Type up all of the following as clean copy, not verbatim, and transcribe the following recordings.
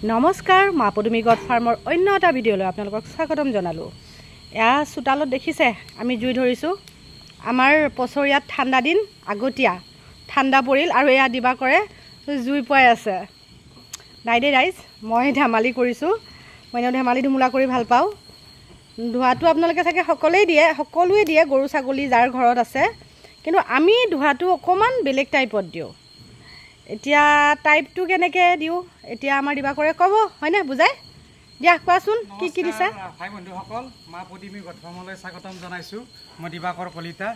নমস্কাৰ মা পদুমী গড ফাৰ্মৰ অন্য এটা ভিডিঅ'লৈ আপোনালোকক স্বাগতম জনালোঁ। এয়া চোতালত দেখিছে আমি জুই ধৰিছোঁ। আমাৰ পছৰীয়াত ঠাণ্ডা দিন আগতীয়া ঠাণ্ডা পৰিল আৰু এয়া দিবা কৰে জুই পুৱাই আছে। নাই দে ৰাইজ, মই ধেমালি কৰিছোঁ। মই এনেও ধেমালি ধুমুলা কৰি ভাল পাওঁ। ধোৱাটো আপোনালোকে চাগে সকলোৱে দিয়ে গৰু ছাগলী যাৰ ঘৰত আছে, কিন্তু আমি ধোৱাটো অকণমান বেলেগ টাইপত দিওঁ। এতিয়া টাইপটো কেনেকৈ দিওঁ এতিয়া আমাৰ দিবা কৰে ক'ব, হয়নে? বুজাই দিয়া, কোৱাচোন কি কি দিছা? ভাই বন্ধুসকল, মা পদুমী গড ফাৰ্মলৈ স্বাগতম জনাইছোঁ। মই দিবাকৰ কলিতা।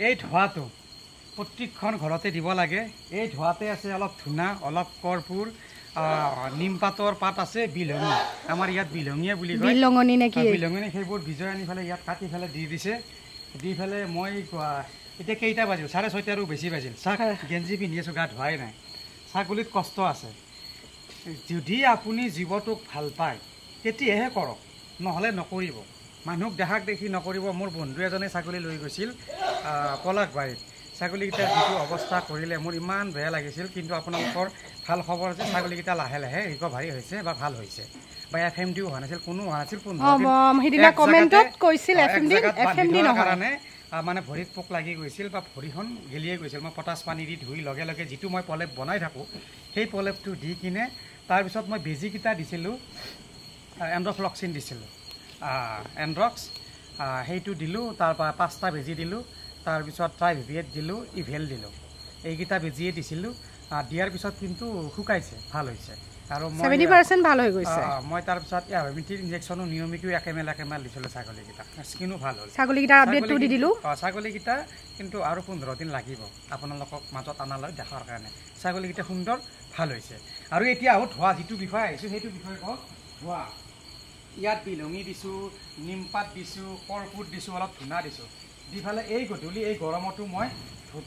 এই ধোৱাটো প্ৰত্যেকখন ঘৰতে দিব লাগে। এই ধোৱাতে আছে অলপ ধূনা, অলপ কৰ্পূৰ, নিমপাতৰ পাত আছে, বিলঙি। আমাৰ ইয়াত বিলঙিয়ে বুলি কয়, বিলঙনি নেকি? বিলঙনি সেইবোৰ বিজয় আনি পেলাই ইয়াত কাটি পেলাই দি দিছে। দি পেলাই মই এতিয়া কেইটা বাজিল? 6:30 বেছি বাজিল। চাহ গেঞ্জি পিন্ধি আছোঁ, গা ধোৱাই নাই। ছাগলীত কষ্ট আছে। যদি আপুনি জীৱটোক ভাল পায় তেতিয়াহে কৰক, নহ'লে নকৰিব। মানুহক দেখাক দেখি নকৰিব। মোৰ বন্ধু এজনে ছাগলী লৈ গৈছিল পলাশবাৰীত। ছাগলীকেইটাৰ যিটো অৱস্থা কৰিলে মোৰ ইমান বেয়া লাগিছিল। কিন্তু আপোনালোকৰ ভাল খবৰ যে ছাগলীকেইটা লাহে লাহে ৰিকভাৰী হৈছে বা ভাল হৈছে, বা FMDও হোৱা নাছিল, কোনো হোৱা নাছিল। 15 কাৰণে মানে ভৰিত পোক লাগি গৈছিল বা ভৰিখন গেলিয়ে গৈছিল। মই পটাছ পানী দি ধুই লগে লগে যিটো মই পলেপ বনাই থাকোঁ সেই পলেপটো দি কিনে তাৰপিছত মই বেজীকেইটা দিছিলোঁ, এণ্ড্ৰফ্লক্সিন দিছিলোঁ, এণ্ড্ৰক্স সেইটো দিলোঁ। তাৰপৰা 5টা বেজী দিলোঁ। তাৰপিছত ট্ৰাইভিয়েট দিলোঁ, ইভেল দিলোঁ। এইকেইটা বেজীয়ে দিছিলোঁ। দিয়াৰ পিছত কিন্তু শুকাইছে, ভাল হৈছে আৰু 70% ভাল হৈ গৈছে। মই তাৰপিছত এভাৰমিথিন ইনজেকশ্যনো নিয়মিতকৈ একেমেল দিছিলোঁ ছাগলীকেইটা। স্কিনো ভাল হ'ল। ছাগলীকেইটা আপডেটটো দি দিলোঁ। ছাগলীকেইটা কিন্তু আৰু 15 দিন লাগিব আপোনালোকক মাজত অনালৈ দেখাৰ কাৰণে। ছাগলীকেইটা সুন্দৰ ভাল হৈছে। আৰু এতিয়া আহোঁ ধোৱা, যিটো বিষয়ে আহিছোঁ সেইটো বিষয়ে কওক। ধোৱা ইয়াত বিলঙি দিছোঁ, নিমপাত দিছোঁ, কৰ্পূৰ দিছোঁ, অলপ ধূনা দিছোঁ। দি পেলাই এই গধূলি এই গৰমতো মই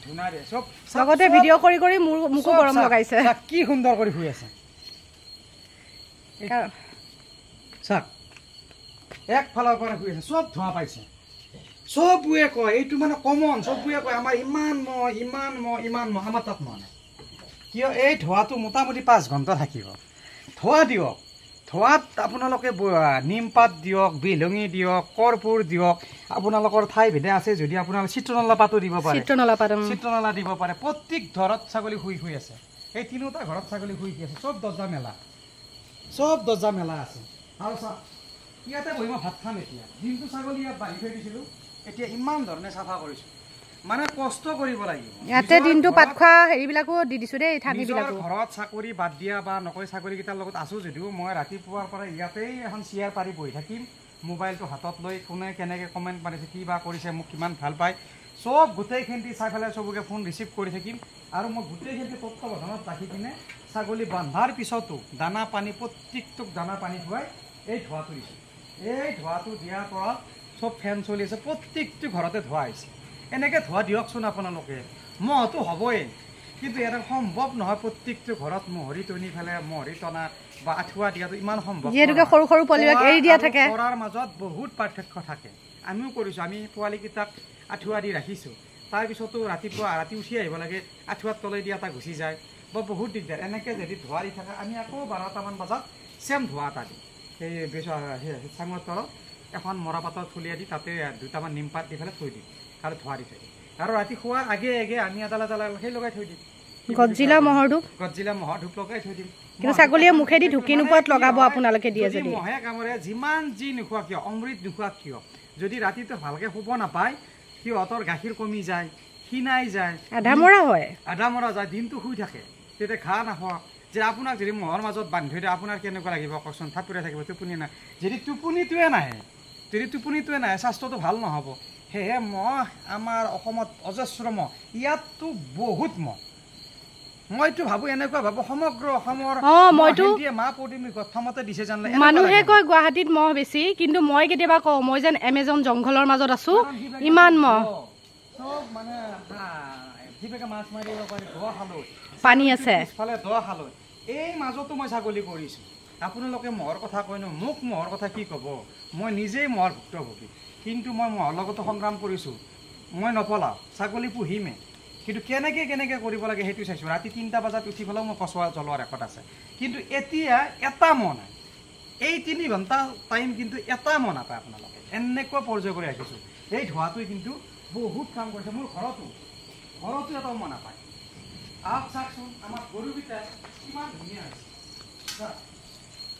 ধূনা দিয়ে চব লগতে ভিডিঅ' কৰি কৰি মোকো গৰম লগাইছে। কি সুন্দৰ কৰি শুই আছে চাওক, একফালৰ পৰা শুই আছে, চব ধোঁৱা পাইছে। চববোৰে কয় এইটো মানে কমন, চববোৰে কয় আমাৰ ইমান মহ, ইমান মহ, ইমান মহ। আমাৰ তাত মহ নাই। কিয়? এই ধোঁৱাটো মোটামুটি 5 ঘণ্টা থাকিব। ধোঁৱা দিয়ক, ধোঁৱাত আপোনালোকে নিমপাত দিয়ক, বিলঙি দিয়ক, কৰ্পূৰ দিয়ক। আপোনালোকৰ ঠাই ভেদে আছে যদি আপোনালোকে চিত্ৰনলা পাতো দিব পাৰে, চিত্ৰনলা দিব পাৰে। প্ৰত্যেক ঘৰত ছাগলী শুই আছে। এই 3টা ঘৰত ছাগলী শুই আছে। চব দৰ্জা মেলা, চব দৰ্জা মেলা আছে। আৰু চাওক ইয়াতে বহি মই ভাত খাম। এতিয়া দিনটো ছাগলী ইয়াত বান্ধি থৈ দিছিলোঁ, এতিয়া ইমান ধৰণে চাফা কৰিছোঁ। মানে কষ্ট কৰিব লাগিব। ইয়াতে দিনটো পাত খোৱা হেৰিবিলাকো দি দিছোঁ দেই, ঠানিবিলাকো। ঘৰত চাকৰি বাদ দিয়া বা নকৰি ছাগলীকেইটাৰ লগত আছোঁ যদিও মই ৰাতিপুৱাৰ পৰা ইয়াতেই এখন চেয়াৰ পাৰি বহি থাকিম, মোবাইলটো হাতত লৈ কোনে কেনেকৈ কমেণ্ট মাৰিছে, কি বা কৰিছে, মোক কিমান ভাল পায়, চব গোটেইখিনি চাই পেলাই চবকে ফোন ৰিচিভ কৰি থাকিম। আৰু মই গোটেইখিনি তত্ত্বাৱধানত ৰাখি কিনে ছাগলী বান্ধাৰ পিছতো দানা পানী, প্ৰত্যেকটোক দানা পানী খুৱাই এই ধোঁৱাটো দিছোঁ। এই ধোঁৱাটো দিয়াৰ পৰা চব ফেন চলি আছে, প্ৰত্যেকটো ঘৰতে ধোঁৱা আহিছে। এনেকৈ ধোঁৱা দিয়কচোন আপোনালোকে। মহটো হ'বই, কিন্তু এটা সম্ভৱ নহয় প্ৰত্যেকটো ঘৰত মহৰি টনি ফেলে, মহৰি টনা বা আঁঠুৱা দিয়াটো ইমান সম্ভৱ। যিহেতুকে সৰু সৰু পোৱালিক এৰি দিয়া থাকে, কৰাৰ মাজত বহুত পাৰ্থক্য থাকে। আমিও কৰিছোঁ, আমি পোৱালিকেইটাক আঁঠুৱা দি ৰাখিছোঁ। তাৰপিছতো ৰাতি উঠি আহিব লাগে, আঁঠুৱাত তলে দি এটা গুচি যায়, বা বহুত দিগদাৰ। এনেকৈ যদি ধোঁৱা দি থাকে আমি আকৌ 12টামান বজাত চেম ধোঁৱা এটা দিওঁ। সেই চাঙৰ তলত এখন মৰাপাতৰ থলিয়া দি তাতে 2টামান নিমপাত দি পেলাই থৈ দিওঁ আৰু ধোঁৱা দি থৈ দিওঁ। আৰু ৰাতি শোৱাৰ আগে আমি আদালা সেই লগাই থৈ দিম, গজ্জিলা মহৰ ধূপ লগাই থৈ দিম। কিন্তু ছাগলীয়ে মুখেদি ঢুকি নোপোৱাত লগাব আপোনালোকে দিয়ে যদি। মহে কামোৰে, যিমান যি নোখোৱা কিয়, অমৃত নোখোৱা কিয়, যদি ৰাতিটো ভালকৈ শুব নাপায় সিহঁতৰ গাখীৰ কমি যায়, ক্ষীণাই যায়, আধা মৰা যায়, দিনটো শুই থাকে। তেতিয়া ঘাঁহ নাখোৱা যে আপোনাক যদি মহৰ মাজত বান্ধি থৈ দিয়ে আপোনাৰ কেনেকুৱা লাগিব কওকচোন? থাপুৰাই থাকিব, টোপনি নাই। যদি টোপনিটোৱে নাহে স্বাস্থ্যটো ভাল নহ'ব। সেয়েহে মহ আমাৰ অসমত অজস্ৰ মহ, ইয়াততো বহুত মহ। মইতো ভাবোঁ, এনেকুৱা ভাবোঁ সমগ্ৰ অসমৰ মা পদুমী গড ফাৰ্মতে দিছে জানিলে। মানুহে কয় গুৱাহাটীত মহ বেছি, কিন্তু মই কেতিয়াবা কওঁ মই যেন এমেজন জংঘলৰ মাজত আছোঁ, ইমান মহ। চব মানে মাছ মাৰিব পাৰি, ধোঁৱা খালৈ পানী আছে, পিছফালে ধোঁৱা খালৈ। এই মাজতো মই ছাগলী কৰিছোঁ। আপোনালোকে মহৰ কথা কয় ন, মোক মহৰ কথা কি ক'ব? মই নিজেই মহৰ ভুক্তভোগী, কিন্তু মই মহৰ লগতো সংগ্ৰাম কৰিছোঁ। মই নপলাওঁ, ছাগলী পুহিমে। কিন্তু কেনেকে কৰিব লাগে সেইটো চাইছোঁ ৰাতি 3টা বজাত উঠি পেলাইও মই কচুৱা জ্বলোৱাৰ ৰেকৰ্ড আছে কিন্তু এতিয়া এটা মন নাই এই 3 ঘণ্টা টাইম কিন্তু এটা মন নাপায় আপোনালোকে এনেকুৱা পৰ্যায় কৰি ৰাখিছোঁ এই ধোঁৱাটোৱে কিন্তু বহুত কাম কৰিছে মোৰ ঘৰতো এটা মন নাপায় আপ চাওকচোন আমাৰ গৰুকেইটা কিমান ধুনীয়া হৈছে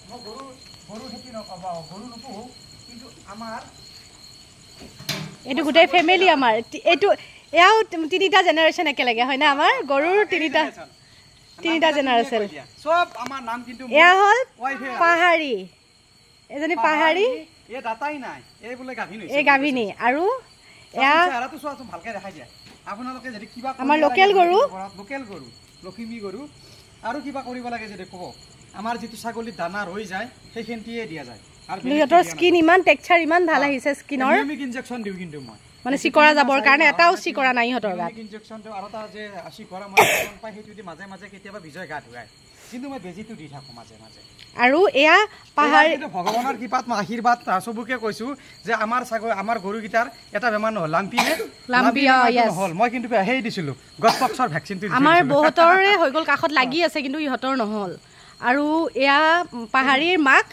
মই গৰু খেতি নকবা গৰু নোপোহোঁ কিন্তু আমাৰ এইটো গোটেই ফেমিলি আমাৰ এইটো এয়াও 3টা জেনেৰেশ্যন একেলগে হয় না আমাৰ গৰুৰ 3টা জেনেৰেশ্যন সব আমাৰ নাম কিন্তু এয়া হ'ল পাহাৰী এজনী পাহাৰী এই দাতাই নাই এই বোলে গাভিনী এই গাভিনী আৰু এয়া চেহাৰাটো চোৱাচোন ভালকে দেখাই দিয়া আপোনালোকে যদি কিবা আমাৰ লোকেল গৰু লখিমী গৰু আৰু কিবা কৰিব লাগে যদি ক'ব আমাৰ যিটো ছাগলীৰ দানা ৰৈ যায় সেইখিনিয়ে দিয়া যায় আৰু সিহঁতৰ স্কিন ইমান টেক্সচাৰ ইমান ভাল আহিছে স্কিনৰ ইনজেকশ্যন দিওঁ কিন্তু মই মানে চিকৰা যাবৰ কাৰণে এটাও চিকৰা নাই ইহঁতৰ গাত ইনজেকশ্যন দিওঁ আৰু তাৰ যে চিকৰা মই পাই সেইটো দি মাজে মাজে কেতিয়াবা বিজয় গা ধুৱাই কিন্তু মই বেজীটো দি থাকোঁ মাজে মাজে আৰু এয়া পাহাৰ ভগৱানৰ কৃপাত মই আশীৰ্বাদ চবকে কৈছোঁ যে আমাৰ গৰুকেইটাৰ এটা বেমাৰ নহ'ল লাম্পি নহ'ল মই কিন্তু সেই দিছিলোঁ গছপক্সৰ ভেকচিনটো আমাৰ বহুতৰে হৈ গ'ল কাষত লাগি আছে কিন্তু ইহঁতৰ নহ'ল আৰু এয়া পাহাৰীৰ মাক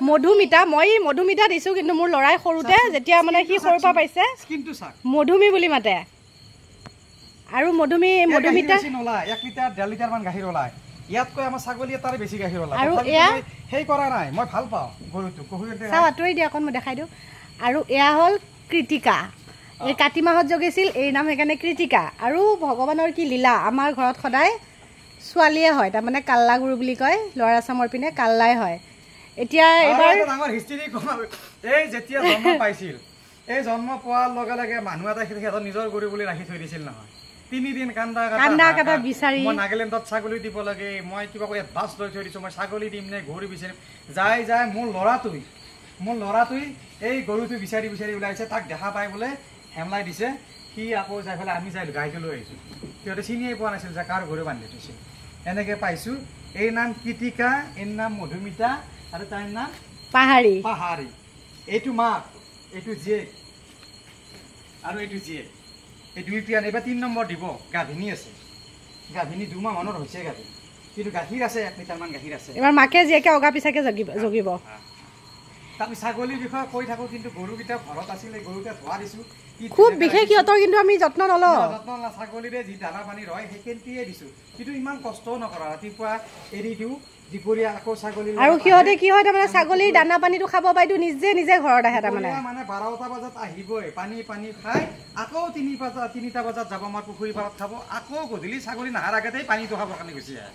মধুমিতা মই মধুমিতা দিছোঁ কিন্তু মোৰ ল'ৰাই সৰুতে যেতিয়া মানে সি সৰুৰ পৰা পাইছে মধুমি বুলি মাতে আৰু মধুমিতা 1 লিটাৰ 1.5 লিটাৰ মান গাখীৰ ওলায় ইয়াতকৈ আমাৰ ছাগলী এটাৰে বেছি গাখীৰ ওলায় আৰু এয়া সেই কৰা নাই মই ভাল পাওঁ গৰুটো চাওঁ আঁতৰি দিয়া অকণ মই দেখাই দিওঁ আৰু এয়া হ'ল কৃতিকা এই কাতি মাহত জগিছিল এই নাম সেইকাৰণে কৃতিকা আৰু ভগৱানৰ কি লীলা আমাৰ ঘৰত সদায় ছোৱালীয়ে হয় তাৰমানে কাল্লা গুৰু বুলি কয় ল'ৰা চামৰ পিনে কাল্লাই হয় এতিয়া এবাৰ ডাঙৰ হিষ্ট্ৰী এই যেতিয়া জন্ম পাইছিল এই জন্ম পোৱাৰ লগে লগে মানুহ এটা সিহঁতৰ নিজৰ গৰু বুলি ৰাখি থৈ দিছিল নহয় 3 দিন কান্দা বিচাৰি মই নাগালেণ্ডত ছাগলী দিব লাগে মই কিবা কৈ বাছ লৈ থৈ দিছোঁ মই ছাগলী দিম নে গৰু বিচাৰিম যায় মোৰ ল'ৰাটোই এই গৰুটো বিচাৰি ওলাইছে তাক দেখা পাই বোলে হেমলাই দিছে সি আকৌ যাই পেলাই আমি যাই গাইটো লৈ আহিছোঁ সিহঁতে চিনিয়ে পোৱা নাছিল যে কাৰ গৰু বান্ধি থৈছিল এনেকৈ পাইছোঁ এই নাম কৃতিকা এই নাম মধুমিতা আৰু তাৰ নাম পাহাৰী এইটো মাক এইটো জীয়েক আৰু এইটো জীয়েক এই 2 আনিবা 3 নম্বৰ দিব গাভিনী আছে গাভিনী 2 মাহ মানৰ হৈছে গাভিনী কিন্তু গাখীৰ আছে 1 লিটাৰ মান গাখীৰ আছে এবাৰ মাকে জীয়েকে অগা পিছাকে জগিব আমি ছাগলীৰ বিষয়ে কৈ থাকোঁ কিন্তু গৰুকেইটা ঘৰত আছিলে গৰুকেইটা ধোৱা দিছোঁ খুব বিশেষ সিহঁতৰ কিন্তু আমি যত্ন নলওঁ ছাগলীৰে যি দানা পানী ৰয় সেইখিনিয়ে দিছোঁ কিন্তু ইমান কষ্টও নকৰা ৰাতিপুৱা এৰি দিওঁ দুপৰীয়া আকৌ ছাগলী আৰু সিহঁতে কি হয় তাৰমানে ছাগলীৰ দানা পানীটো খাব পাইতো নিজে ঘৰত আহে তাৰমানে 12টা বজাত আহিবই পানী খাই আকৌ 3টা বজাত যাব আমাৰ পুখুৰী পাৰত খাব আকৌ গধূলি ছাগলী নাহাৰ আগতেই পানীটো খাবৰ কাৰণে গুচি আহে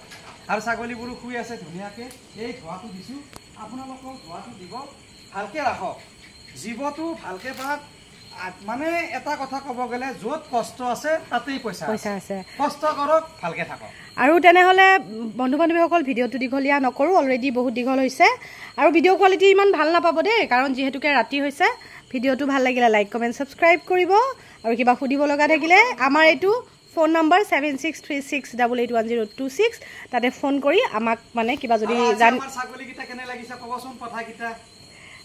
আৰু ছাগলীবোৰো শুই আছে ধুনীয়াকৈ এই ধোঁৱাটো দিছোঁ আপোনালোকক ধোঁৱাটো দিব ভালকে ৰাখক জীৱটো ভালকে পাওক মানে এটা কথা ক'ব গ'লে য'ত কষ্ট আছে তাতেই পইচা আছে কষ্ট কৰক ভালকে থাকক আৰু তেনেহ'লে বন্ধু বান্ধৱীসকল ভিডিঅ'টো দীঘলীয়া নকৰোঁ অলৰেডি বহুত দীঘল হৈছে আৰু ভিডিঅ' কোৱালিটি ইমান ভাল নাপাব দেই কাৰণ যিহেতুকে ৰাতি হৈছে ভিডিঅ'টো ভাল লাগিলে লাইক কমেণ্ট ছাবস্ক্ৰাইব কৰিব আৰু কিবা সুধিব লগা থাকিলে আমাৰ এইটো ফোন নম্বৰ 7636881026 তাতে ফোন কৰি আমাক মানে কিবা যদি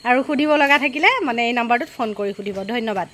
আৰু সুধিব লগা থাকিলে মানে এই নাম্বাৰটোত ফোন কৰি সুধিব ধন্যবাদ